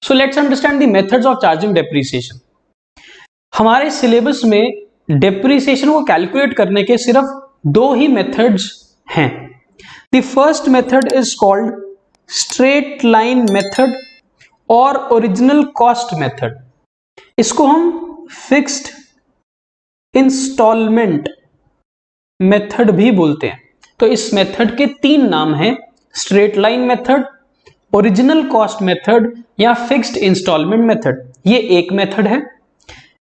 So let's understand the methods of charging depreciation. हमारे syllabus में depreciation को calculate करने के सिर्फ दो ही मेथड्स हैं। The first method is called straight line method और ओरिजिनल कॉस्ट मेथड। इसको हम फिक्स्ड इंस्टॉलमेंट मेथड भी बोलते हैं। तो इस मेथड के तीन नाम हैं, straight line method, original cost method या फिक्स्ड इंस्टॉलमेंट मेथड। ये एक मेथड है।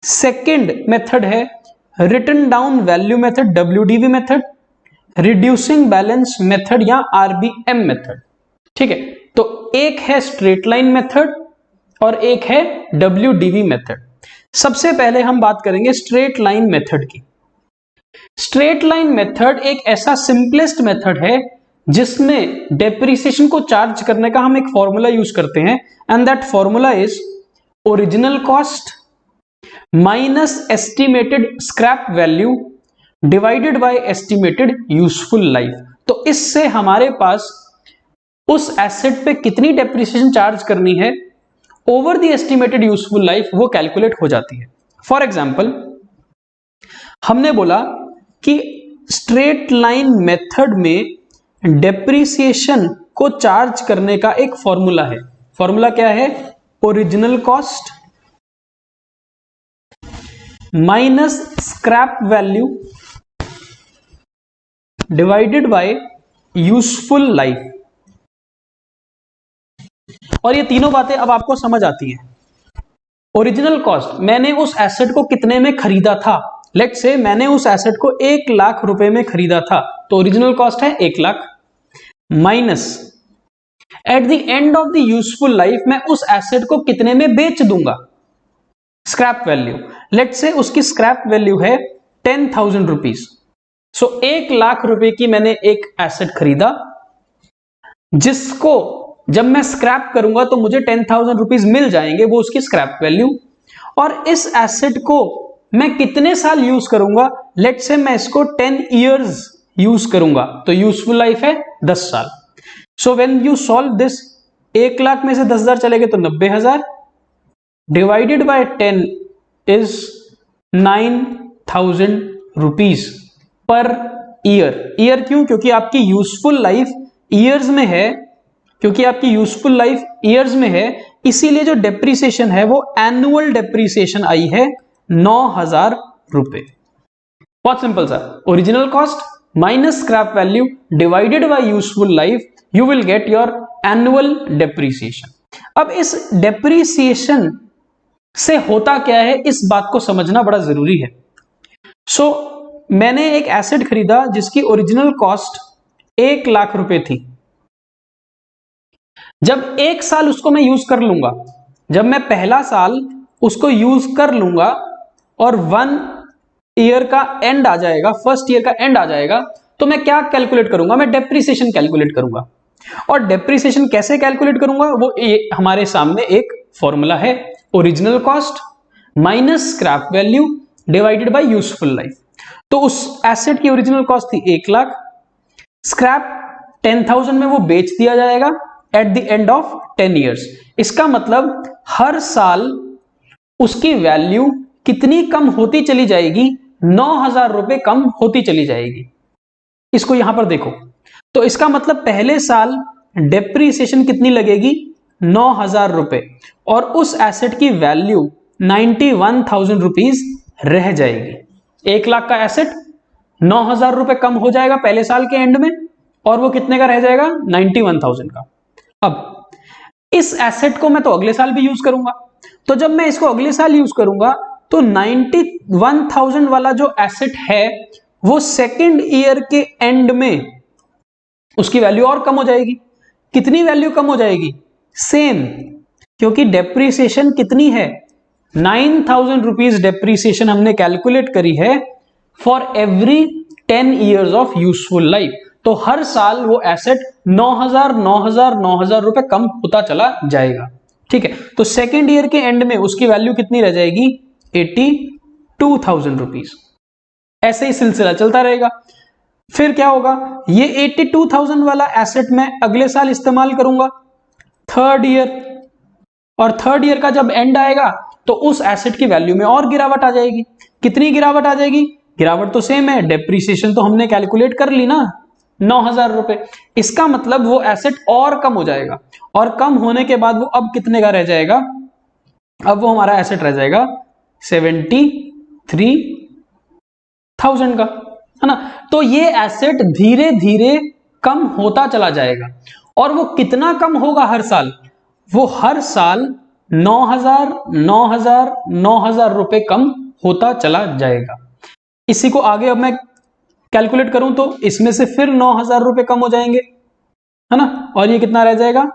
सेकंड मेथड है written down value method, WDV method, reducing balance method या RBM मेथड। ठीक है, तो एक है स्ट्रेट लाइन मेथड और एक है WDV मेथड। सबसे पहले हम बात करेंगे स्ट्रेट लाइन मेथड की। स्ट्रेट लाइन मेथड एक ऐसा सिंपलेस्ट मेथड है जिसमें डेप्रिसिएशन को चार्ज करने का हम एक फॉर्मूला यूज करते हैं, and that formula is original cost minus estimated scrap value divided bye estimated useful life. तो इससे हमारे पास उस एसेट पे कितनी डेप्रिसिएशन चार्ज करनी है over the estimated useful life वो कैलकुलेट हो जाती है। फॉर एग्जांपल, हमने बोला कि स्ट्रेट लाइन मेथड में डेप्रिसिएशन को चार्ज करने का एक फॉर्मूला है। फॉर्मूला क्या है? Original cost minus scrap value divided by useful life. और ये तीनों बातें अब आपको समझ आती हैं। ओरिजिनल कॉस्ट, मैंने उस एसेट को कितने में खरीदा था। लेट्स से मैंने उस एसेट को 1 लाख रुपए में खरीदा था, तो ओरिजिनल कॉस्ट है 1 lakh, minus eight the end of the useful life मैं उस एसेट को कितने में बेच दूंगा, स्क्रैप वैल्यू। लेट्स से उसकी स्क्रैप वैल्यू है 10,000 रुपीज। सो 1 लाख रुपए की मैंने एक एसेट खरीदा, जिसको जब मैं स्क्रैप करूंगा तो मुझे 10,000 रुपीज मिल जाएंगे, वो उसकी स्क्रैप वैल्यू। और इस एसेट को मैं कितने साल यूज करूंगा? लेट्स से मैं इसको 10 इयर्स यूज करूंगा, तो यूजफुल लाइफ है 10 साल। So when you solve this, 1 lakh में से 10,000 चलेंगे तो 90,000 divided by 10 is 9,000 rupees per year. Year क्यों? क्योंकि आपकी यूजफुल लाइफ ईयर्स में है, क्योंकि आपकी यूजफुल लाइफ ईयर्स में है, इसीलिए जो डेप्रिसिएशन है वो एनुअल डेप्रिसिएशन आई है 9,000 रुपए। बहुत simple sir, original cost minus scrap value divided by useful life, you will get your annual depreciation. अब इस डेप्रिसिएशन से होता क्या है, इस बात को समझना बड़ा जरूरी है। मैंने एक एसेट खरीदा जिसकी ओरिजिनल कॉस्ट 1 लाख रुपए थी। जब 1 साल उसको मैं यूज कर लूंगा, जब मैं पहला साल उसको यूज कर लूंगा और 1 ईयर का एंड आ जाएगा, फर्स्ट ईयर का एंड आ जाएगा, तो मैं क्या कैलकुलेट करूंगा? मैं डेप्रिसिएशन कैलकुलेट करूंगा। और डेप्रिसिएशन कैसे कैलकुलेट करूंगा? वो हमारे सामने एक फॉर्मूला है, original cost minus scrap value divided by useful life. तो उस एसेट की ओरिजिनल कॉस्ट थी 1 लाख, स्क्रैप 10,000 में वो बेच दिया जाएगा eight the end of 10 years. इसका मतलब हर साल उसकी वैल्यू कितनी कम होती चली जाएगी? 9,000 रुपए कम होती चली जाएगी। इसको यहां पर देखो, तो इसका मतलब पहले साल डेप्रिसिएशन कितनी लगेगी? 9,000 रुपए, और उस एसेट की वैल्यू 91,000 रुपीज रह जाएगी। 1 लाख का एसेट 9,000 रुपए कम हो जाएगा पहले साल के एंड में, और वो कितने का रह जाएगा? 91,000 का। अब इस एसेट को मैं तो अगले साल भी यूज करूंगा, तो जब मैं इसको अगले साल यूज करूंगा तो 91,000 वाला जो एसेट है वो सेकेंड ईयर के एंड में उसकी वैल्यू और कम हो जाएगी। कितनी वैल्यू कम हो जाएगी? सेम, क्योंकि डेप्रिसिएशन कितनी है? 9,000 रुपीज डेप्रिसिएशन हमने कैलकुलेट करी है for every 10 years of useful life. तो हर साल वो एसेट 9,000 रुपए कम होता चला जाएगा। ठीक है, तो सेकेंड ईयर के एंड में उसकी वैल्यू कितनी रह जाएगी? 82,000 रुपीज। ऐसे ही सिलसिला चलता रहेगा। फिर क्या होगा? ये 82,000 वाला एसेट मैं अगले साल इस्तेमाल करूंगा, थर्ड ईयर, और थर्ड ईयर का जब एंड आएगा तो उस एसेट की वैल्यू में और गिरावट आ जाएगी। कितनी गिरावट आ जाएगी? गिरावट तो सेम है, डेप्रीसिएशन तो हमने कैलकुलेट कर ली ना, 9,000 रुपए। इसका मतलब वो एसेट और कम हो जाएगा, और कम होने के बाद वो अब कितने का रह जाएगा? अब वो हमारा एसेट रह जाएगा 73,000 का, है ना। तो ये एसेट धीरे धीरे कम होता चला जाएगा, और वो कितना कम होगा हर साल? वो हर साल 9,000 रुपए कम होता चला जाएगा। इसी को आगे अब मैं कैलकुलेट करूं तो इसमें से फिर 9,000 रुपए कम हो जाएंगे, है ना, और ये कितना रह जाएगा?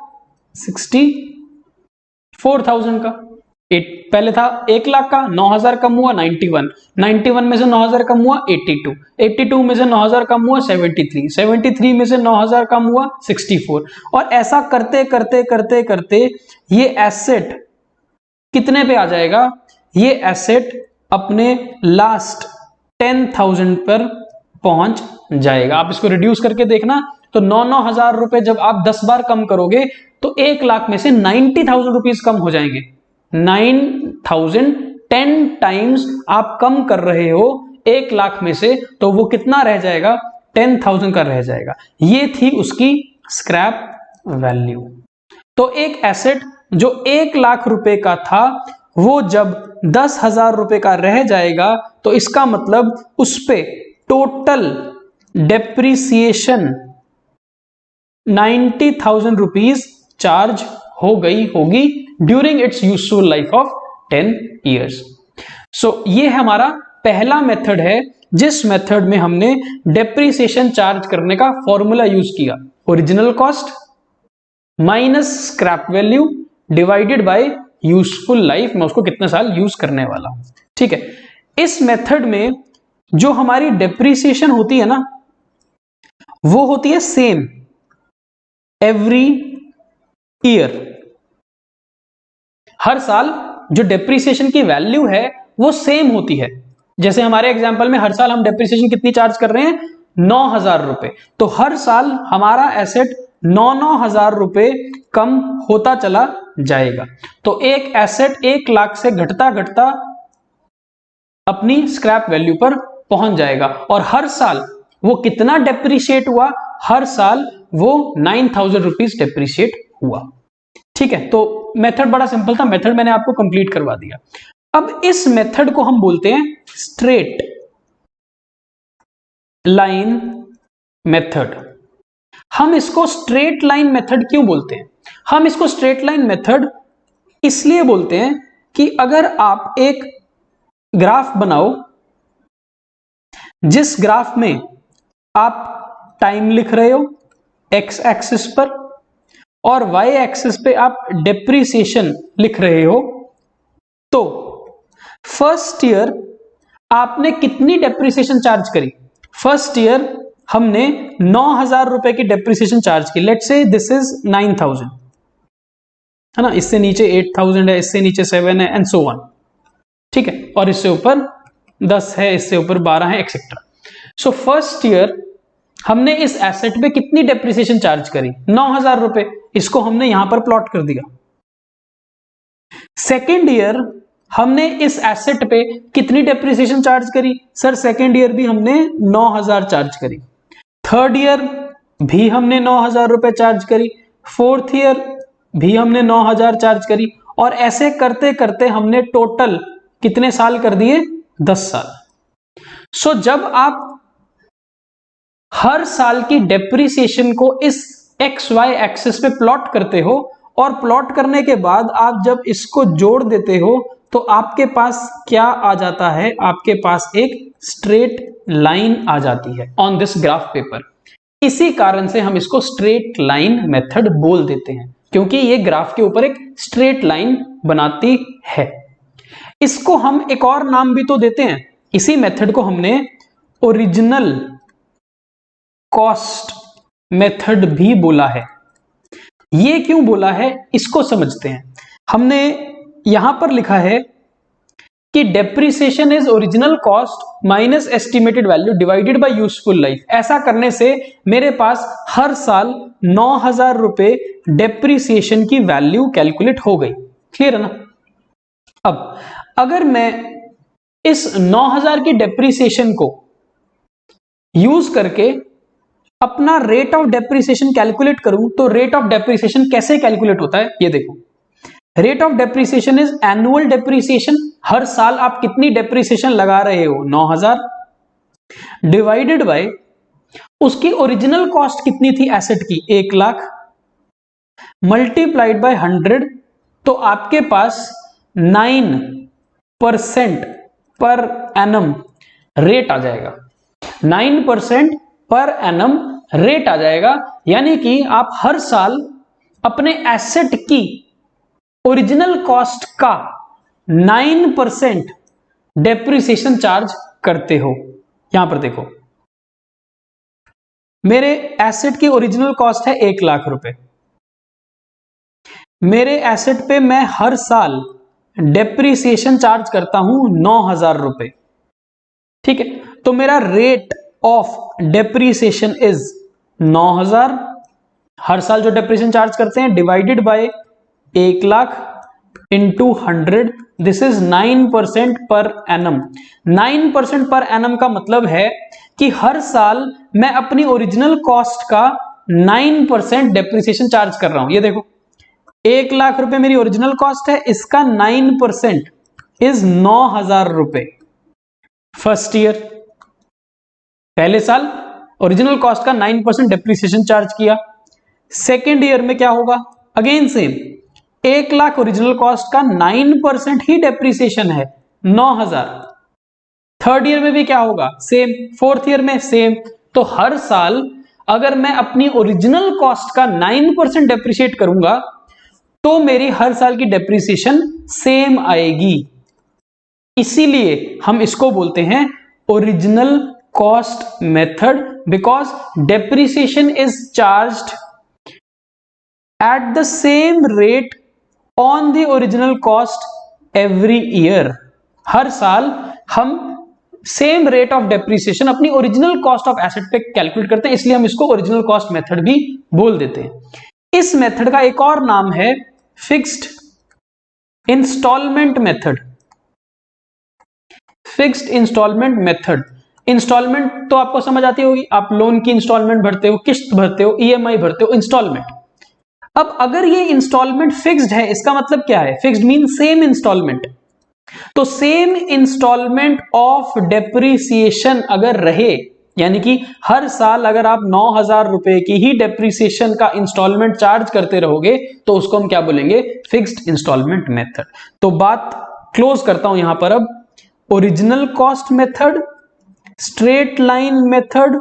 64,000 का। पहले था 1 लाख का, 9,000 कम हुआ 91 में से 9,000 कम हुआ 82 में से 9,000 कम हुआ 73 में से 9,000 कम हुआ 64, और ऐसा करते करते करते करते ये एसेट कितने पे आ जाएगा? ये एसेट अपने लास्ट 10,000 पर पहुंच जाएगा। आप इसको रिड्यूस करके देखना, तो 9,000 रुपए जब आप 10 बार कम करोगे तो 1 लाख में से 90,000 रुपीज कम हो जाएंगे। 9,000 10 टाइम्स आप कम कर रहे हो 1 लाख में से, तो वो कितना रह जाएगा? 10,000 का रह जाएगा। ये थी उसकी स्क्रैप वैल्यू। तो एक एसेट जो 1 लाख रुपए का था, वो जब 10,000 रुपए का रह जाएगा, तो इसका मतलब उस पे टोटल डेप्रीसिएशन 90,000 रुपीज चार्ज हो गई होगी during its useful life of 10 years. So ये हमारा पहला मेथड है, जिस मेथड में हमने डेप्रीसिएशन चार्ज करने का फॉर्मूला यूज किया, original cost minus scrap value divided by useful life, मैं उसको कितने साल यूज करने वाला हूं। ठीक है, इस मेथड में जो हमारी डेप्रीसिएशन होती है ना, वो होती है सेम एवरी ईयर। हर साल जो डेप्रीसिएशन की वैल्यू है वो सेम होती है। जैसे हमारे एग्जांपल में हर साल हम डेप्रीसिएशन कितनी चार्ज कर रहे हैं? 9,000 रुपए। तो हर साल हमारा एसेट 9,000 रुपए कम होता चला जाएगा। तो एक एसेट 1 लाख से घटता घटता अपनी स्क्रैप वैल्यू पर पहुंच जाएगा, और हर साल वो कितना डेप्रीशिएट हुआ? हर साल वो 9,000 रुपीज डेप्रीशिएट हुआ। ठीक है, तो मेथड बड़ा सिंपल था, मेथड मैंने आपको कंप्लीट करवा दिया। अब इस मेथड को हम बोलते हैं स्ट्रेट लाइन मेथड। हम इसको स्ट्रेट लाइन मेथड क्यों बोलते हैं? हम इसको स्ट्रेट लाइन मेथड इसलिए बोलते हैं कि अगर आप एक ग्राफ बनाओ, जिस ग्राफ में आप टाइम लिख रहे हो एक्स एक्सिस पर, और वाई एक्सिस पे आप डेप्रीसिएशन लिख रहे हो, तो फर्स्ट ईयर आपने कितनी डेप्रीसिएशन चार्ज करी? फर्स्ट ईयर हमने 9,000 रुपए की डेप्रीसिएशन चार्ज की। लेट्स से दिस इज 9,000, है ना, इससे नीचे 8,000 है, इससे नीचे 7 है, एंड सो ऑन। ठीक है, और इससे ऊपर 10 है, इससे ऊपर 12 है, एक्सेट्रा। सो फर्स्ट ईयर हमने इस एसेट पे कितनी डेप्रीसिएशन चार्ज करी? 9,000 रुपए। इसको हमने यहां पर प्लॉट कर दिया। सेकेंड ईयर हमने इस एसेट पे कितनी डेप्रीसिएशन चार्ज करी? सर सेकेंड ईयर भी हमने 9,000 चार्ज करी। थर्ड ईयर भी हमने 9,000 रुपए चार्ज करी। फोर्थ ईयर भी हमने 9,000 चार्ज करी, और ऐसे करते करते हमने टोटल कितने साल कर दिए? 10 साल। सो जब आप हर साल की डेप्रीसिएशन को इस एक्स वाई एक्सिस पे प्लॉट करते हो, और प्लॉट करने के बाद आप जब इसको जोड़ देते हो, तो आपके पास क्या आ जाता है? आपके पास एक स्ट्रेट लाइन आ जाती है ऑन दिस ग्राफ पेपर। इसी कारण से हम इसको स्ट्रेट लाइन मेथड बोल देते हैं, क्योंकि ये ग्राफ के ऊपर एक स्ट्रेट लाइन बनाती है। इसको हम एक और नाम भी तो देते हैं, इसी मेथड को हमने ओरिजिनल कॉस्ट मेथड भी बोला है। ये क्यों बोला है इसको समझते हैं। हमने यहां पर लिखा है कि depreciation is original cost minus estimated value divided by useful life. ऐसा करने से मेरे पास हर साल 9,000 रुपए डेप्रीसिएशन की वैल्यू कैलकुलेट हो गई। क्लियर है ना। अब अगर मैं इस 9000 की डेप्रीसिएशन को यूज करके अपना रेट ऑफ डेप्रीसिएशन कैलकुलेट करूं तो रेट ऑफ डेप्रीसिएशन कैसे कैलकुलेट होता है ये देखो। Rate of depreciation is annual depreciation, हर साल आप कितनी डेप्रीसिएशन लगा रहे हो 9000, डिवाइडेड बाय उसकी ओरिजिनल कॉस्ट कितनी थी एसेट की 1 लाख, मल्टीप्लाइड बाय 100, तो आपके पास 9% पर एनम रेट आ जाएगा। 9% पर एनम रेट आ जाएगा, यानी कि आप हर साल अपने एसेट की ओरिजिनल कॉस्ट का 9% डेप्रिसिएशन चार्ज करते हो। यहां पर देखो, मेरे एसेट की ओरिजिनल कॉस्ट है 1 लाख रुपए, मेरे एसेट पे मैं हर साल डेप्रिसिएशन चार्ज करता हूं 9000 रुपए, ठीक है। तो मेरा रेट ऑफ डेप्रिसिएशन इज 9000, हर साल जो डेप्रिसिएशन चार्ज करते हैं, divided by 1 lakh into 100, this is 9% per annum. 9% per annum का मतलब है कि हर साल मैं अपनी ओरिजिनल कॉस्ट का 9% डेप्रिसिएशन चार्ज कर रहा हूं। ये देखो, 1 लाख रुपए मेरी ओरिजिनल कॉस्ट है, इसका 9% इज 9000 रुपए फर्स्ट ईयर, पहले साल ओरिजिनल कॉस्ट का 9% डेप्रिसिएशन चार्ज किया। सेकेंड ईयर में क्या होगा, again same, 1 lakh original cost का 9% ही डेप्रिसिएशन है 9000। थर्ड ईयर में भी क्या होगा, सेम। फोर्थ ईयर में सेम। तो हर साल अगर मैं अपनी ओरिजिनल कॉस्ट का 9% डेप्रिशिएट करूंगा तो मेरी हर साल की डेप्रिसिएशन सेम आएगी। इसीलिए हम इसको बोलते हैं original cost method, because depreciation is charged at the same rate on the original cost every year. हर साल हम सेम रेट ऑफ डेप्रिसिएशन अपनी ओरिजिनल कॉस्ट ऑफ एसेट पे कैलकुलेट करते हैं, इसलिए हम इसको ओरिजिनल कॉस्ट मेथड भी बोल देते हैं। इस मेथड का एक और नाम है fixed installment method. Fixed installment method, installment तो आपको समझ आती होगी, आप लोन की इंस्टॉलमेंट भरते हो, किस्त भरते हो, ईएमआई भरते हो, इंस्टॉलमेंट। अब अगर ये इंस्टॉलमेंट फिक्स्ड है, इसका मतलब क्या है, फिक्स्ड मीन सेम इंस्टॉलमेंट। तो सेम इंस्टॉलमेंट ऑफ डेप्रिसिएशन अगर रहे, यानी कि हर साल अगर आप 9000 रुपए की ही डेप्रिसिएशन का इंस्टॉलमेंट चार्ज करते रहोगे तो उसको हम क्या बोलेंगे, फिक्स्ड इंस्टॉलमेंट मेथड। तो बात क्लोज करता हूं यहां पर। अब original cost method, straight line method,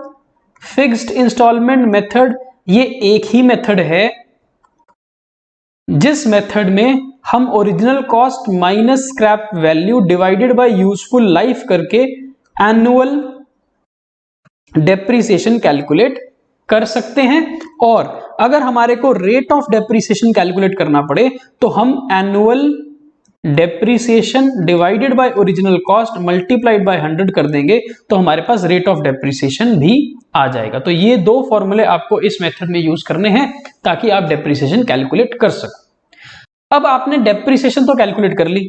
fixed installment method, ये एक ही मेथड है जिस मेथड में हम original cost minus scrap value divided by useful life करके एनुअल डेप्रिसिएशन कैलकुलेट कर सकते हैं। और अगर हमारे को रेट ऑफ डेप्रिसिएशन कैलकुलेट करना पड़े तो हम annual depreciation divided by original cost multiplied by 100 कर देंगे तो हमारे पास रेट ऑफ डेप्रिसिएशन भी आ जाएगा। तो ये दो फॉर्मूले आपको इस मेथड में यूज करने हैं ताकि आप डेप्रिसिएशन कैलकुलेट कर सको। अब आपने डेप्रिसिएशन तो कैलकुलेट कर ली,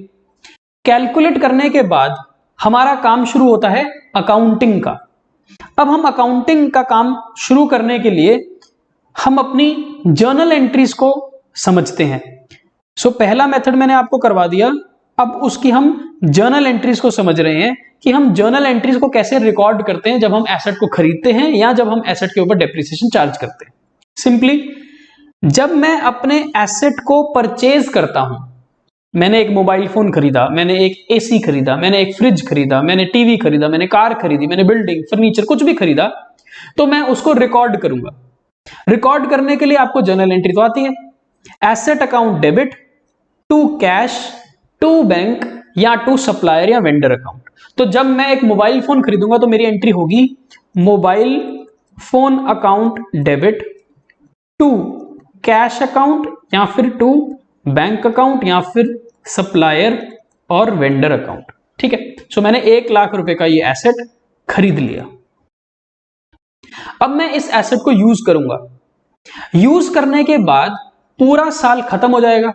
कैलकुलेट करने के बाद हमारा काम शुरू होता है अकाउंटिंग का। अब हम अकाउंटिंग का काम शुरू करने के लिए हम अपनी जर्नल एंट्रीज को समझते हैं। सो पहला मेथड मैंने आपको करवा दिया, अब उसकी हम जर्नल एंट्रीज को समझ रहे हैं कि हम जर्नल एंट्रीज को कैसे रिकॉर्ड करते हैं जब हम एसेट को खरीदते हैं या जब हम एसेट के ऊपर डेप्रिसिएशन चार्ज करते हैं। सिंपली, जब मैं अपने एसेट को परचेज करता हूं, मैंने एक मोबाइल फोन खरीदा, मैंने एक एसी खरीदा, मैंने एक फ्रिज खरीदा, मैंने टीवी खरीदा, मैंने कार खरीदी, मैंने बिल्डिंग, फर्नीचर, कुछ भी खरीदा, तो मैं उसको रिकॉर्ड करूंगा। रिकॉर्ड करने के लिए आपको जर्नल एंट्री तो आती है, asset account debit to cash to bank या टू सप्लायर या वेंडर अकाउंट। तो जब मैं एक मोबाइल फोन खरीदूंगा तो मेरी एंट्री होगी mobile phone account debit to cash account या फिर टू बैंक अकाउंट या फिर सप्लायर और वेंडर अकाउंट। ठीक है, सो मैंने 1 लाख रुपए का ये एसेट खरीद लिया। अब मैं इस एसेट को यूज करूंगा, यूज करने के बाद पूरा साल खत्म हो जाएगा,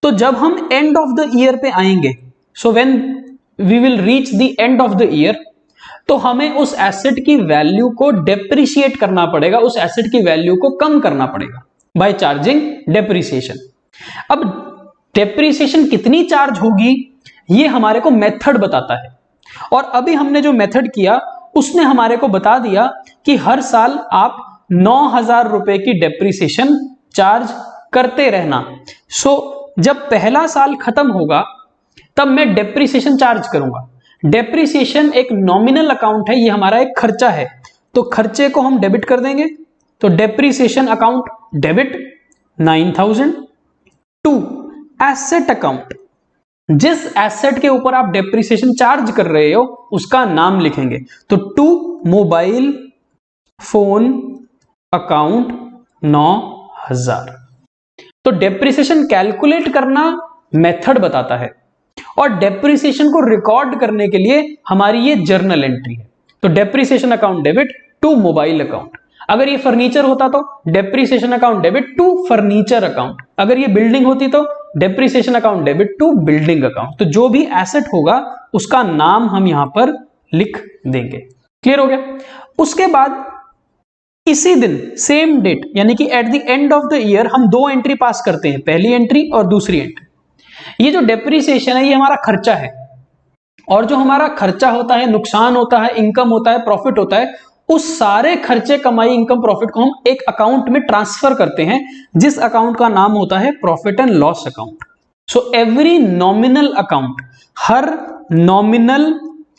तो जब हम एंड ऑफ द ईयर पे आएंगे, so when we will reach the end of the year, तो हमें उस एसेट की वैल्यू को डेप्रिशिएट करना पड़ेगा, उस एसेट की वैल्यू को कम करना पड़ेगा बाय चार्जिंग डेप्रिसिएशन। अब डेप्रिसिएशन कितनी चार्ज होगी ये हमारे को मेथड बताता है, और अभी हमने जो मेथड किया उसने हमारे को बता दिया कि हर साल आप 9,000 रुपए की डेप्रिसिएशन चार्ज करते रहना। सो जब पहला साल खत्म होगा तब मैं डेप्रिसिएशन चार्ज करूंगा। डेप्रिसिएशन एक नॉमिनल अकाउंट है, ये हमारा एक खर्चा है, तो खर्चे को हम डेबिट कर देंगे। तो depreciation account debit 9,000 to asset account, जिस एसेट के ऊपर आप डेप्रिसिएशन चार्ज कर रहे हो उसका नाम लिखेंगे, तो टू मोबाइल फोन अकाउंट 9,000। तो डेप्रिसिएशन कैलकुलेट करना मेथड बताता है, और डेप्रिसिएशन को रिकॉर्ड करने के लिए हमारी ये जर्नल एंट्री है। तो depreciation account debit to mobile account, अगर ये फर्नीचर होता तो depreciation account debit to furniture account, अगर ये बिल्डिंग होती तो depreciation account debit to building account. तो जो भी एसेट होगा उसका नाम हम यहां पर लिख देंगे। क्लियर हो गया? उसके बाद इसी दिन सेम डेट यानी कि eight the end of the year हम दो एंट्री पास करते हैं, पहली एंट्री और दूसरी एंट्री। ये जो डेप्रिसिएशन है ये हमारा खर्चा है, और जो हमारा खर्चा होता है, नुकसान होता है, इनकम होता है, प्रॉफिट होता है, उस सारे खर्चे, कमाई, इनकम, प्रॉफिट को हम एक अकाउंट में ट्रांसफर करते हैं, जिस अकाउंट का नाम होता है profit and loss account. So every nominal account, हर नॉमिनल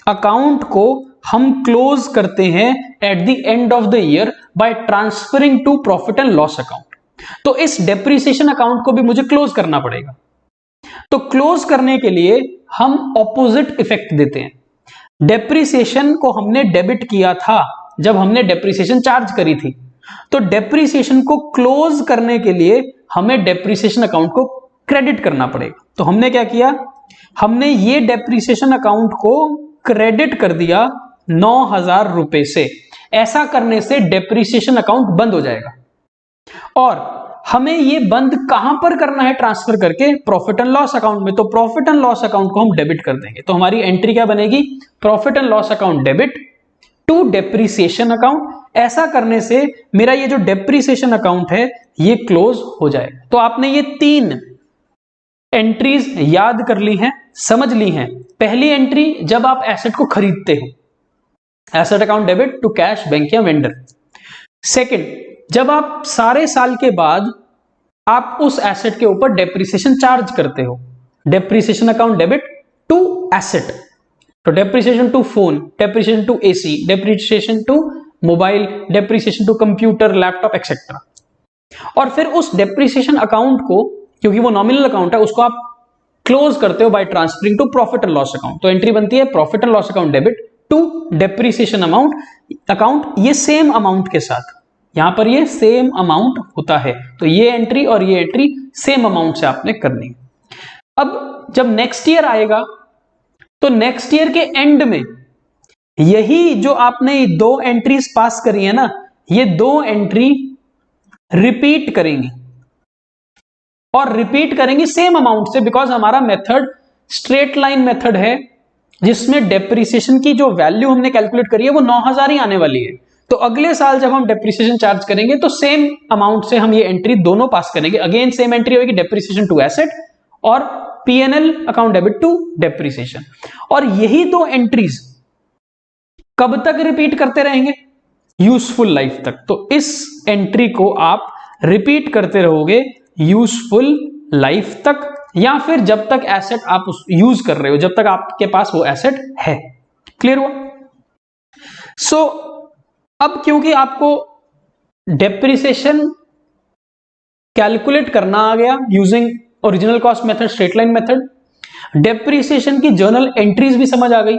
अकाउंट को हम क्लोज करते हैं at the end of the year by transferring to profit and loss account. तो इस डेप्रिसिएशन अकाउंट को भी मुझे क्लोज करना पड़ेगा। तो क्लोज करने के लिए हम ऑपोजिट इफेक्ट देते हैं। डेप्रिसिएशन को हमने डेबिट किया था जब हमने डेप्रिसिएशन चार्ज करी थी, तो डेप्रिसिएशन को क्लोज करने के लिए हमें डेप्रिसिएशन अकाउंट को क्रेडिट करना पड़ेगा। तो हमने क्या किया, हमने ये डेप्रिसिएशन अकाउंट को क्रेडिट कर दिया 9,000 रुपए से। ऐसा करने से डेप्रिसिएशन अकाउंट बंद हो जाएगा, और हमें ये बंद कहां पर करना है, ट्रांसफर करके प्रॉफिट एंड लॉस अकाउंट में। तो प्रॉफिट एंड लॉस अकाउंट को हम डेबिट कर देंगे। तो हमारी एंट्री क्या बनेगी, profit and loss account debit to depreciation account. ऐसा करने से मेरा ये जो डेप्रिसिएशन अकाउंट है ये क्लोज हो जाएगा। तो आपने ये तीन एंट्रीज याद कर ली हैं, समझ ली हैं। पहली एंट्री जब आप एसेट को खरीदते हो, asset account debit to cash, bank या वेंडर। सेकंड, जब आप सारे साल के बाद आप उस एसेट के ऊपर डेप्रिसिएशन चार्ज करते हो, depreciation account debit to asset. तो depreciation to phone, depreciation to AC, depreciation to mobile, depreciation to computer, laptop etcetera. और फिर उस डेप्रिसिएशन अकाउंट को, क्योंकि वो नॉमिनल अकाउंट है, उसको आप क्लोज करते हो by transferring to profit and loss account. तो एंट्री बनती है profit and loss account debit to depreciation account, ये सेम अमाउंट के साथ। यहां पर ये सेम अमाउंट होता है, तो ये एंट्री और ये एंट्री सेम अमाउंट से आपने करनी है। अब जब नेक्स्ट ईयर आएगा तो नेक्स्ट ईयर के एंड में यही जो आपने दो एंट्रीज पास करी है ना, ये दो एंट्री रिपीट करेंगी, और रिपीट करेंगी सेम अमाउंट से, बिकॉज हमारा मेथड स्ट्रेट लाइन मेथड है, जिसमें डेप्रिसिएशन की जो वैल्यू हमने कैलकुलेट करी है वो 9,000 ही आने वाली है। तो अगले साल जब हम डेप्रिसिएशन चार्ज करेंगे तो सेम अमाउंट से हम ये एंट्री दोनों पास करेंगे। अगेन सेम एंट्री होगी, डेप्रिसिएशन टू एसेट और PNL account debit to depreciation. और यही दो एंट्रीज कब तक रिपीट करते रहेंगे, यूजफुल लाइफ तक। तो इस एंट्री को आप रिपीट करते रहोगे यूजफुल लाइफ तक, या फिर जब तक एसेट आप यूज कर रहे हो, जब तक आपके पास वो एसेट है। क्लियर हुआ? सो अब क्योंकि आपको डेप्रिसिएशन कैलकुलेट करना आ गया using original cost method, straight line method, depreciation की जर्नल एंट्रीज भी समझ आ गई।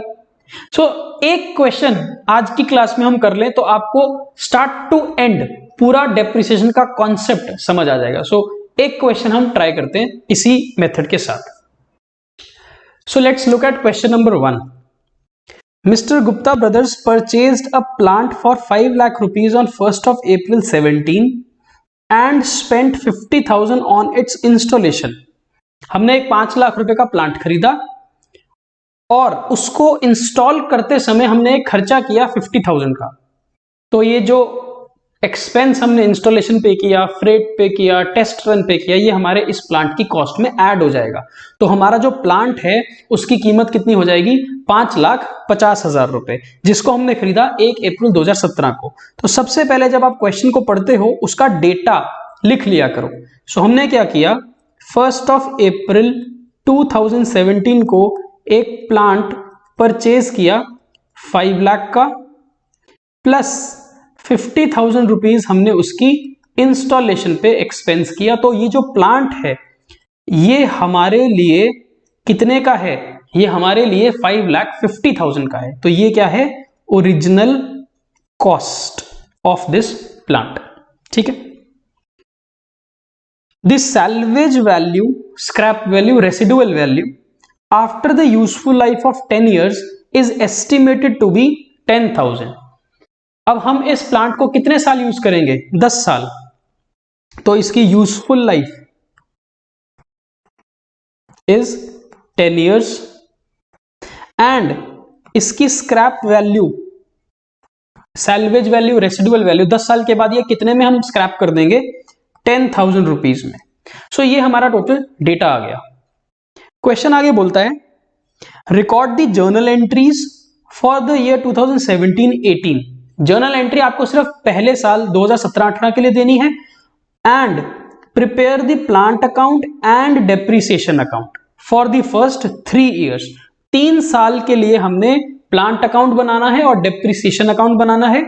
सो एक क्वेश्चन आज की क्लास में हम कर लें तो आपको स्टार्ट टू एंड पूरा डेप्रिसिएशन का कॉन्सेप्ट समझ आ जाएगा। सो एक क्वेश्चन हम ट्राई करते हैं इसी मेथड के साथ। So let's look at question number 1। Mr. Gupta brothers purchased a plant for 5 lakh rupees on 1st of April 17 and spent 50,000 on its installation. हमने एक 5 लाख रुपए का प्लांट खरीदा और उसको इंस्टॉल करते समय हमने एक खर्चा किया 50,000 का। तो ये जो एक्सपेंस हमने इंस्टॉलेशन पे किया, फ्रेट पे किया, टेस्ट रन पे किया, ये हमारे इस प्लांट की कॉस्ट में ऐड हो जाएगा। तो हमारा जो प्लांट है उसकी कीमत कितनी हो जाएगी? 5,50,000 रुपए, जिसको हमने खरीदा 1 अप्रैल 2017 को। तो सबसे पहले जब आप क्वेश्चन को पढ़ते हो उसका डेटा लिख लिया करो। सो हमने क्या किया, 1 अप्रैल 2017 को एक प्लांट परचेज किया 5 लाख का, प्लस 50,000 रुपीज हमने उसकी इंस्टॉलेशन पे एक्सपेंस किया। तो ये जो प्लांट है ये हमारे लिए कितने का है? ये हमारे लिए 5,50,000 का है। तो ये क्या है? Original cost of this plant. ठीक है। This salvage value, scrap value, residual value after the useful life of 10 years is estimated to be 10,000। अब हम इस प्लांट को कितने साल यूज करेंगे? 10 साल। तो इसकी useful life is 10 years and इसकी scrap value, salvage value, residual value 10 साल के बाद ये कितने में हम स्क्रैप कर देंगे? 10,000 रुपीज में। सो ये हमारा टोटल डेटा आ गया। क्वेश्चन आगे बोलता है, record the journal entries for the year 2017-18। Journal entry आपको सिर्फ पहले साल 2017-18 के लिए देनी है। And prepare the plant account and depreciation account for the first 3 years। 3 साल के लिए हमने प्लांट अकाउंट बनाना है और डेप्रिसिएशन अकाउंट बनाना है।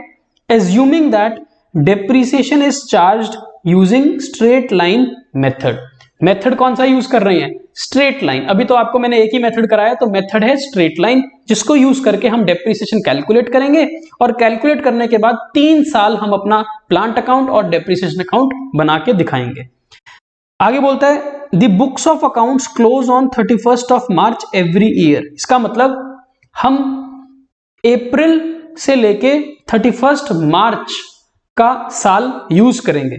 Assuming that depreciation is charged using straight line method. Method कौन सा यूज कर रहे हैं? Straight line. अभी तो आपको मैंने एक ही मेथड कराया, तो मेथड है स्ट्रेट लाइन, जिसको यूज करके हम डेप्रिसिएशन कैलकुलेट करेंगे और कैलकुलेट करने के बाद 3 साल हम अपना प्लांट अकाउंट और डेप्रिसिएशन अकाउंट बना के दिखाएंगे। आगे बोलता है, the books of accounts close on 31 March every year. इसका मतलब हम अप्रैल से लेके 31 मार्च का साल यूज करेंगे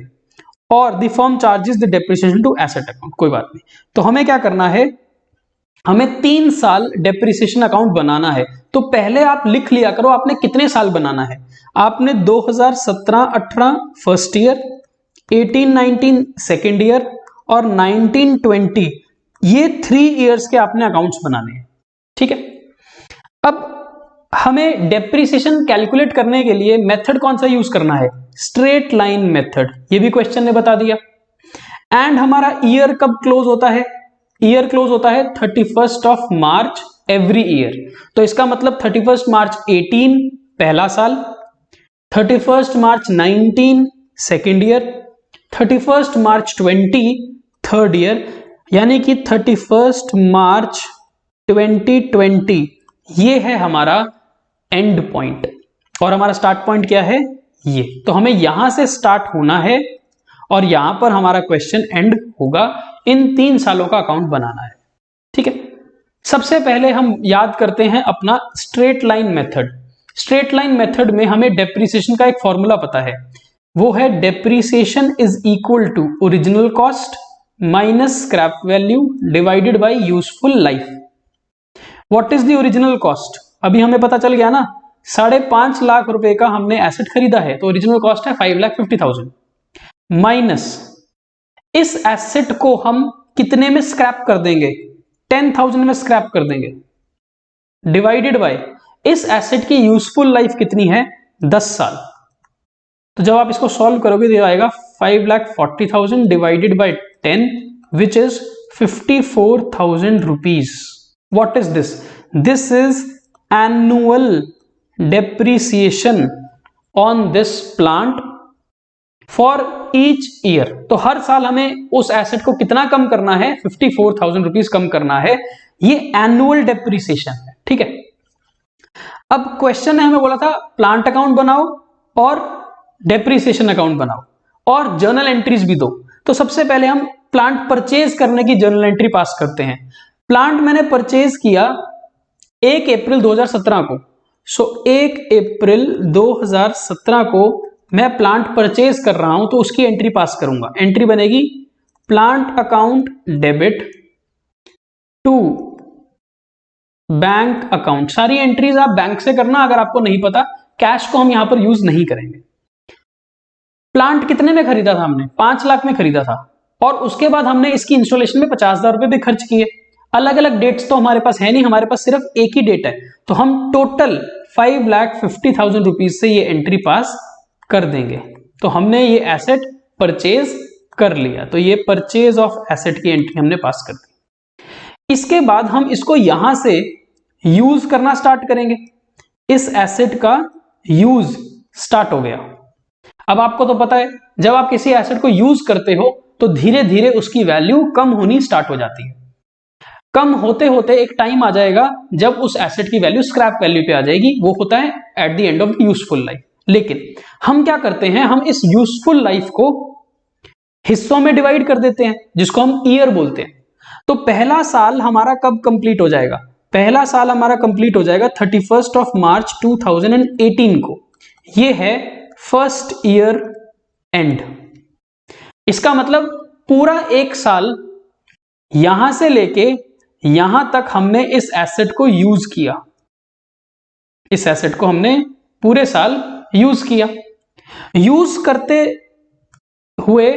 और the firm charges the depreciation to asset account. कोई बात नहीं। तो हमें क्या करना है, हमें 3 साल डेप्रिसिएशन अकाउंट बनाना है। तो पहले आप लिख लिया करो आपने कितने साल बनाना है। आपने 2017-18 फर्स्ट ईयर, 18-19 सेकेंड ईयर और 19-20 ये 3 years के आपने अकाउंट्स बनाने हैं। ठीक है। अब हमें डेप्रिसिएशन कैलकुलेट करने के लिए मेथड कौन सा यूज करना है? Straight line method. ये भी क्वेश्चन ने बता दिया। एंड हमारा ईयर कब क्लोज होता है? ईयर क्लोज होता है 31 मार्च एवरी ईयर। तो इसका मतलब 31 मार्च 18 पहला साल, 31 मार्च 19 सेकेंड ईयर, 31 मार्च 20 थर्ड ईयर, यानी कि 31 मार्च 2020 ये है हमारा एंड पॉइंट और हमारा स्टार्ट पॉइंट क्या है? ये। तो हमें यहां से स्टार्ट होना है और यहां पर हमारा क्वेश्चन एंड होगा। इन 3 सालों का अकाउंट बनाना है। ठीक है। सबसे पहले हम याद करते हैं अपना straight line method. Straight line method में हमें डेप्रिसिएशन का एक फॉर्मूला पता है, वो है depreciation is equal to original cost minus scrap value divided by useful life. What is the original cost? अभी हमें पता चल गया ना, 5.5 लाख रुपए का हमने एसेट खरीदा है, तो ओरिजिनल कॉस्ट है 5,50,000 माइनस इस एसेट को हम कितने में स्क्रैप कर देंगे? 10,000 में स्क्रैप कर देंगे, डिवाइडेड बाय इस एसेट की यूजफुल लाइफ कितनी है? 10 साल। तो जब आप इसको सॉल्व करोगे तो आएगा 5,40,000 divided by 10 which is 54,000 rupees. What is this? This is annual depreciation on this plant for each year. तो हर साल हमें उस एसेट को कितना कम करना है? 54,000 रुपीज कम करना है। ये एनुअल डेप्रिसिएशन है। ठीक है। अब क्वेश्चन ने हमें बोला था प्लांट अकाउंट बनाओ और डेप्रिसिएशन अकाउंट बनाओ और जर्नल एंट्रीज भी दो। तो सबसे पहले हम प्लांट परचेज करने की जर्नल एंट्री पास करते हैं। प्लांट मैंने परचेज किया 1 अप्रैल 2017 को। सो 1 अप्रैल 2017 को मैं प्लांट परचेज कर रहा हूं, तो उसकी एंट्री पास करूंगा। एंट्री बनेगी plant account debit to bank account. सारी एंट्रीज आप बैंक से करना, अगर आपको नहीं पता। कैश को हम यहां पर यूज नहीं करेंगे। प्लांट कितने में खरीदा था हमने? 5 लाख में खरीदा था, और उसके बाद हमने इसकी इंस्टॉलेशन में 50,000 रुपए भी खर्च किए। अलग अलग डेट्स तो हमारे पास है नहीं, हमारे पास सिर्फ एक ही डेट है, तो हम टोटल 5,50,000 रुपीज से ये एंट्री पास कर देंगे। तो हमने ये एसेट परचेज कर लिया, तो ये परचेज ऑफ एसेट की एंट्री हमने पास कर दी। इसके बाद हम इसको यहां से यूज करना स्टार्ट करेंगे। इस एसेट का यूज स्टार्ट हो गया। अब आपको तो पता है, जब आप किसी एसेट को यूज करते हो तो धीरे धीरे उसकी वैल्यू कम होनी स्टार्ट हो जाती है। कम होते होते एक टाइम आ जाएगा जब उस एसेट की वैल्यू स्क्रैप वैल्यू पे आ जाएगी। वो होता है eight the end of useful life. लेकिन हम क्या करते हैं, हम इस यूजफुल लाइफ को हिस्सों में डिवाइड कर देते हैं, जिसको हम ईयर बोलते हैं। तो पहला साल हमारा कब कंप्लीट हो जाएगा? पहला साल हमारा कंप्लीट हो जाएगा 31 मार्च 2018 को। ये है फर्स्ट ईयर एंड। इसका मतलब पूरा एक साल यहां से लेके यहां तक हमने इस एसेट को यूज किया। इस एसेट को हमने पूरे साल यूज किया। यूज करते हुए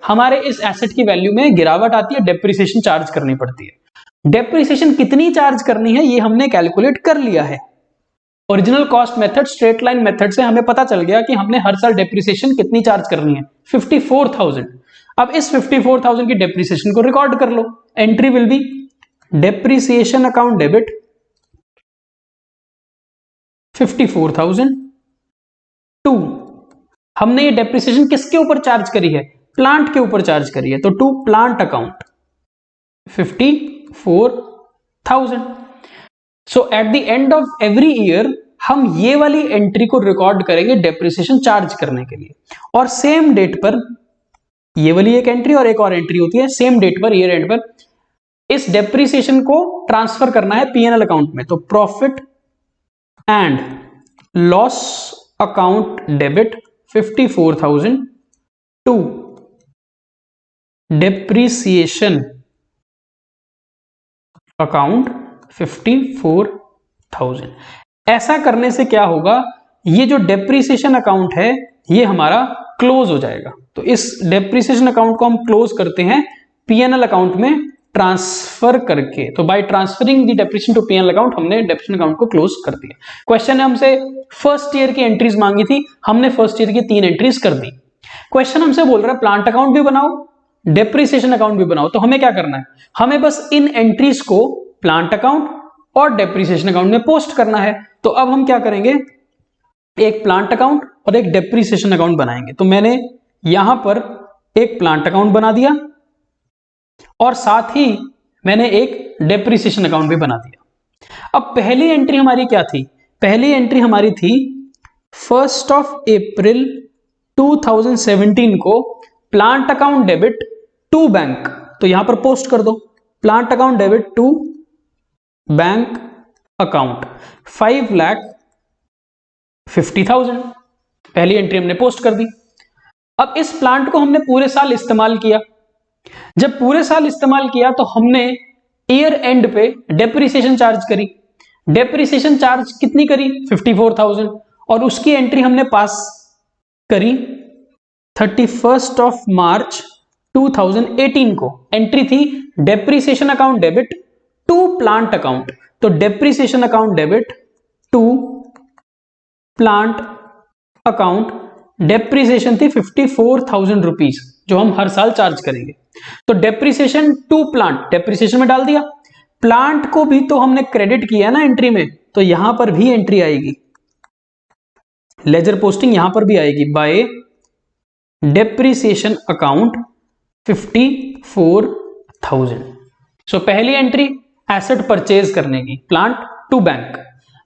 हमारे इस एसेट की वैल्यू में गिरावट आती है, डेप्रिसिएशन चार्ज करनी पड़ती है। डेप्रिसिएशन कितनी चार्ज करनी है ये हमने कैलकुलेट कर लिया है। Original cost method, straight line method से हमें पता चल गया कि हमने हर साल डेप्रिसिएशन कितनी चार्ज करनी है, 54,000। अब इस 54,000 की डेप्रिसिएशन को रिकॉर्ड कर लो। Entry will be depreciation account debit 54,000 to, हमने ये डेप्रिसिएशन किसके ऊपर चार्ज करी है? प्लांट के ऊपर चार्ज करी है, तो to plant account 54,000। So at the end of every year हम ये वाली एंट्री को रिकॉर्ड करेंगे डेप्रिसिएशन चार्ज करने के लिए। और सेम डेट पर ये वाली एक एंट्री और एक और एंट्री होती है, सेम डेट पर, ईयर एंड पर इस डेप्रिसिएशन को ट्रांसफर करना है पीएनएल अकाउंट में। तो profit and loss account debit 54,000 to depreciation account 54,000। ऐसा करने से क्या होगा, ये जो डेप्रिसिएशन अकाउंट है ये हमारा क्लोज हो जाएगा। तो इस डेप्रिसिएशन अकाउंट को हम क्लोज करते हैं पीएनएल अकाउंट में ट्रांसफर करके। तो by transferring the depreciation to PNL account हमने डेप्रिसिएशन अकाउंट को क्लोज कर दिया। क्वेश्चन ने हमसे फर्स्ट ईयर की एंट्रीज मांगी थी, हमने फर्स्ट ईयर की 3 एंट्रीज कर दी। क्वेश्चन हमसे बोल रहा है प्लांट अकाउंट भी बनाओ, डेप्रिसिएशन अकाउंट भी बनाओ। तो हमें क्या करना है, हमें बस इन एंट्रीज को प्लांट अकाउंट और डेप्रिसिएशन अकाउंट में पोस्ट करना है। तो अब हम क्या करेंगे, एक प्लांट अकाउंट और एक डेप्रिसिएशन अकाउंट बनाएंगे। तो मैंने यहां पर एक प्लांट अकाउंट बना दिया और साथ ही मैंने एक डेप्रिसिएशन अकाउंट भी बना दिया। अब पहली एंट्री हमारी क्या थी? पहली एंट्री हमारी थी 1 अप्रैल 2017 को plant account debit to bank. तो यहां पर पोस्ट कर दो plant account debit to bank account 5,50,000। पहली एंट्री हमने पोस्ट कर दी। अब इस प्लांट को हमने पूरे साल इस्तेमाल किया। जब पूरे साल इस्तेमाल किया तो हमने ईयर एंड पे डेप्रिसिएशन चार्ज करी। डेप्रिसिएशन चार्ज कितनी करी? 54,000। और उसकी एंट्री हमने पास करी 31 मार्च 2018 को। एंट्री थी depreciation account debit to plant account. तो depreciation account debit to plant account, depreciation थी 54,000 रुपीज जो हम हर साल चार्ज करेंगे। तो डेप्रिसिएशन टू प्लांट डेप्रिसिएशन में डाल दिया। प्लांट को भी तो हमने क्रेडिट किया ना एंट्री में, तो यहां पर भी एंट्री आएगी, लेजर पोस्टिंग यहां पर भी आएगी बाय डेप्रिसिएशन अकाउंट 54,000। सो पहली एंट्री एसेट परचेज करने की, प्लांट टू बैंक।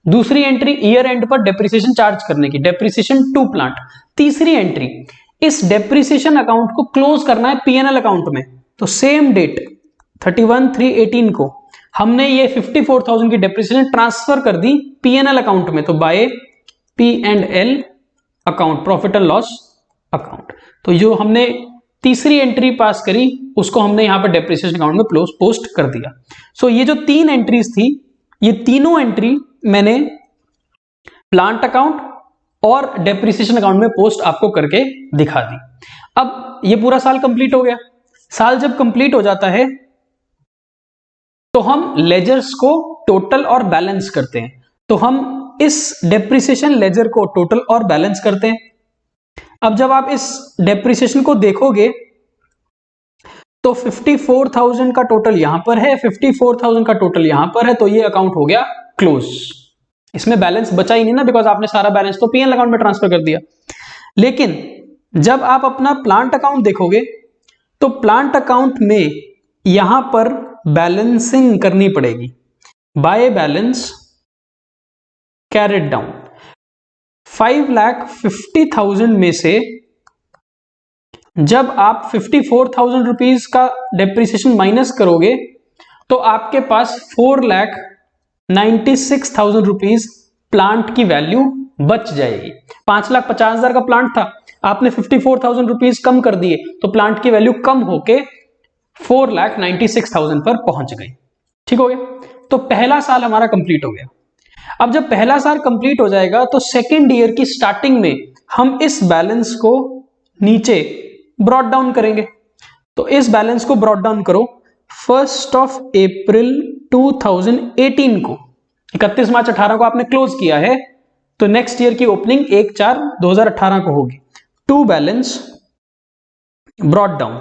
दूसरी एंट्री ईयर एंड पर डेप्रिसिएशन चार्ज करने की, डेप्रिसिएशन टू प्लांट। तीसरी एंट्री इस डेप्रिसिएशन अकाउंट को क्लोज करना है पीएनएल अकाउंट में। तो सेम डेट 31/3/18 को हमने ये 54,000 की डेप्रिसिएशन ट्रांसफर कर दी पीएनएल अकाउंट में। तो by P&L account, profit and loss account. तो जो हमने तीसरी एंट्री पास करी उसको हमने यहाँ पर डेप्रिसिएशन अकाउंट में पोस्ट कर दिया। सो ये जो 3 एंट्रीज थी, ये तीनों एंट्री मैंने प्लांट अकाउंट और डेप्रिसिएशन अकाउंट में पोस्ट आपको करके दिखा दी। अब ये पूरा साल कंप्लीट हो गया। साल जब कंप्लीट हो जाता है तो हम लेजर्स को टोटल और बैलेंस करते हैं। तो हम इस डेप्रिसिएशन लेजर को टोटल और बैलेंस करते हैं। अब जब आप इस डेप्रिसिएशन को देखोगे तो 54,000 का टोटल यहां पर है, 54,000 का टोटल यहां पर है, तो ये अकाउंट हो गया क्लोज। इसमें बैलेंस बचा ही नहीं ना, बिकॉज आपने सारा बैलेंस तो पीएनएल अकाउंट में ट्रांसफर कर दिया। लेकिन जब आप अपना प्लांट अकाउंट देखोगे तो प्लांट अकाउंट में यहां पर बैलेंसिंग करनी पड़ेगी। बाय बैलेंस कैरिड डाउन 5,50,000 में से जब आप 54,000 रुपीज का डेप्रिसिएशन माइनस करोगे तो आपके पास 4,96,000 रुपीज प्लांट की वैल्यू बच जाएगी। 5,50,000 का प्लांट था, आपने 54,000 रुपीज कम कर दिए तो प्लांट की वैल्यू कम होके 4,96,000 पर पहुंच गई। ठीक हो गया। तो पहला साल हमारा कंप्लीट हो गया। अब जब पहला साल कंप्लीट हो जाएगा तो सेकेंड ईयर की स्टार्टिंग में हम इस बैलेंस को नीचे ब्रॉट डाउन करेंगे। तो इस बैलेंस को ब्रॉट डाउन करो 1 अप्रैल 2018 को, 31 मार्च 18 को आपने क्लोज किया है, तो नेक्स्ट ईयर की ओपनिंग 1/4/2018 को होगी। To balance brought down,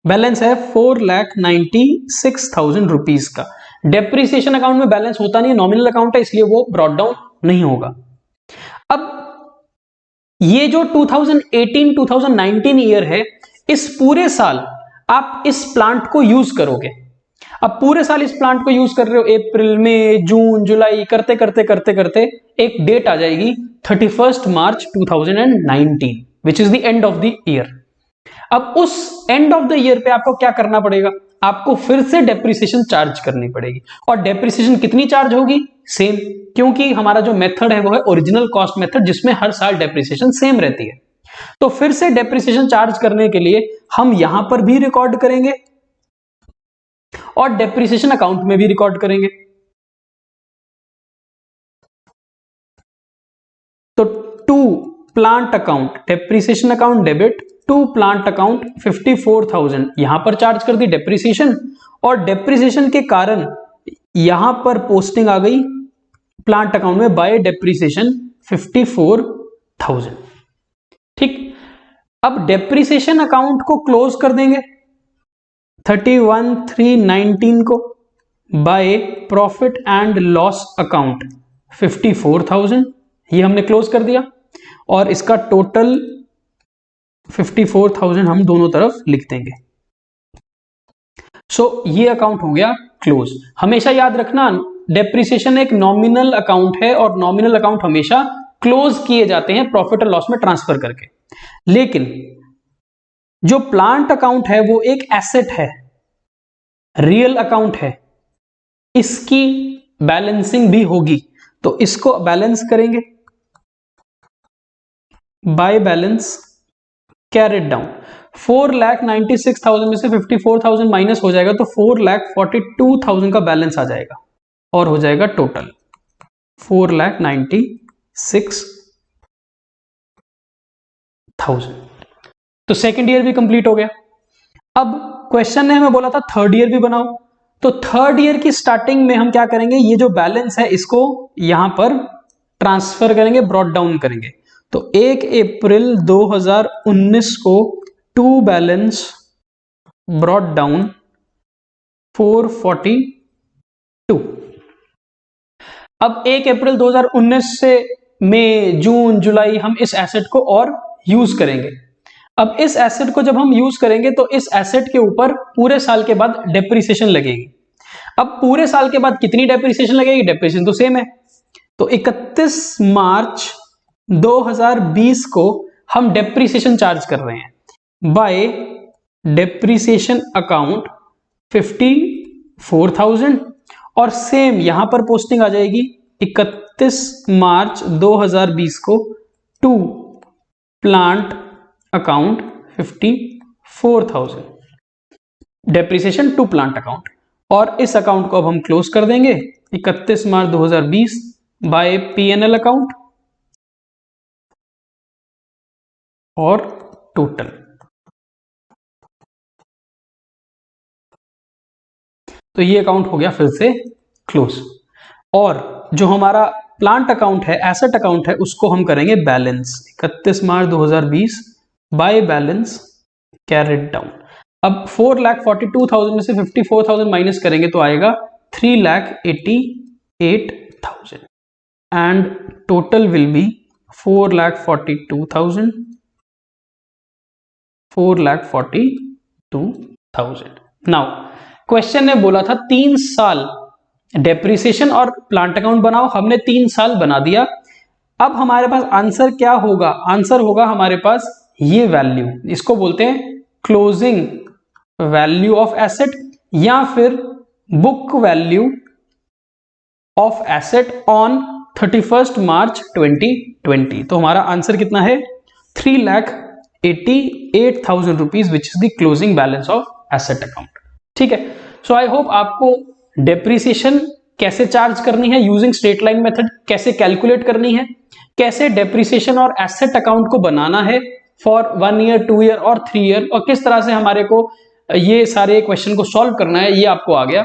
balance है 4,96,000 रुपीज का। डेप्रिसिएशन अकाउंट में बैलेंस होता नहीं है, नॉमिनल अकाउंट है, इसलिए वो ब्रॉट डाउन नहीं होगा। अब ये जो 2018-2019 ईयर है, इस पूरे साल आप इस प्लांट को यूज करोगे। अब पूरे साल इस प्लांट को यूज कर रहे हो, अप्रैल में, जून, जुलाई करते करते करते करते एक डेट आ जाएगी 31 मार्च 2019 which is the end of the year. अब उस एंड ऑफ द ईयर पे आपको क्या करना पड़ेगा, आपको फिर से डेप्रिसिएशन चार्ज करनी पड़ेगी। और डेप्रिसिएशन कितनी चार्ज होगी, सेम, क्योंकि हमारा जो मेथड है वो है ओरिजिनल कॉस्ट मेथड, जिसमें हर साल डेप्रिसिएशन सेम रहती है। तो फिर से डेप्रिसिएशन चार्ज करने के लिए हम यहां पर भी रिकॉर्ड करेंगे और डेप्रिसिएशन अकाउंट में भी रिकॉर्ड करेंगे। तो to plant account depreciation account debit, to plant account 54,000 यहां पर चार्ज कर दी डेप्रिसिएशन, और डेप्रिसिएशन के कारण यहां पर पोस्टिंग आ गई प्लांट अकाउंट में बाय डेप्रिसिएशन 54,000। ठीक। अब डेप्रिसिएशन अकाउंट को क्लोज कर देंगे 31/3/19 को by profit and loss account 54,000, ये हमने क्लोज कर दिया, और इसका टोटल 54,000 हम दोनों तरफ लिख देंगे। सो ये अकाउंट हो गया क्लोज। हमेशा याद रखना, डेप्रिसिएशन एक नॉमिनल अकाउंट है और नॉमिनल अकाउंट हमेशा क्लोज किए जाते हैं प्रॉफिट और लॉस में ट्रांसफर करके। लेकिन जो प्लांट अकाउंट है वो एक एसेट है, रियल अकाउंट है, इसकी बैलेंसिंग भी होगी। तो इसको बैलेंस करेंगे बाय बैलेंस कैरिड डाउन। 4,96,000 में से 54,000 माइनस हो जाएगा तो 4,42,000 का बैलेंस आ जाएगा और हो जाएगा टोटल 4,96,000। तो सेकेंड ईयर भी कंप्लीट हो गया। अब क्वेश्चन ने हमें बोला था थर्ड ईयर भी बनाओ, तो थर्ड ईयर की स्टार्टिंग में हम क्या करेंगे, ये जो बैलेंस है इसको यहां पर ट्रांसफर करेंगे, ब्रॉट डाउन करेंगे। तो 1 अप्रैल 2019 को टू बैलेंस ब्रॉट डाउन 442। अब 1 अप्रैल 2019 से मई, जून, जुलाई हम इस एसेट को और यूज करेंगे। अब इस एसेट को जब हम यूज करेंगे तो इस एसेट के ऊपर पूरे साल के बाद डेप्रिसिएशन लगेगी। अब पूरे साल के बाद कितनी डेप्रिसिएशन लगेगी, डेप्रिसिएशन तो सेम है। तो 31 मार्च 2020 को हम डेप्रिसिएशन चार्ज कर रहे हैं बाय डेप्रिसिएशन अकाउंट 54,000, और सेम यहां पर पोस्टिंग आ जाएगी 31 मार्च 2020 को to plant account 54,000। Depreciation to plant account. और इस अकाउंट को अब हम क्लोज कर देंगे 31 मार्च 2020 बाय P&L अकाउंट और टोटल। तो ये अकाउंट हो गया फिर से क्लोज। और जो हमारा प्लांट अकाउंट है, एसेट अकाउंट है, उसको हम करेंगे balance 31 March 2020 by balance carried down. अब 4,42,000 में से 54,000 माइनस करेंगे तो आएगा 3,88,000 and total will be 4,42,000। Now question ने बोला था 3 साल डेप्रिसिएशन और प्लांट अकाउंट बनाओ, हमने 3 साल बना दिया। अब हमारे पास आंसर क्या होगा? आंसर होगा हमारे पास ये वैल्यू, इसको बोलते हैं क्लोजिंग वैल्यू ऑफ एसेट या फिर book value of asset on 31 March 2020। तो हमारा आंसर कितना है? 3,88,000 rupees which is the closing balance of asset account. ठीक है, सो आई होप आपको डेप्रिसिएशन कैसे चार्ज करनी है यूजिंग स्ट्रेट लाइन मेथड, कैसे कैलकुलेट करनी है, कैसे डेप्रिसिएशन और एसेट अकाउंट को बनाना है फॉर 1 ईयर, 2 ईयर और 3 ईयर, और किस तरह से हमारे को ये सारे क्वेश्चन को सॉल्व करना है, ये आपको आ गया।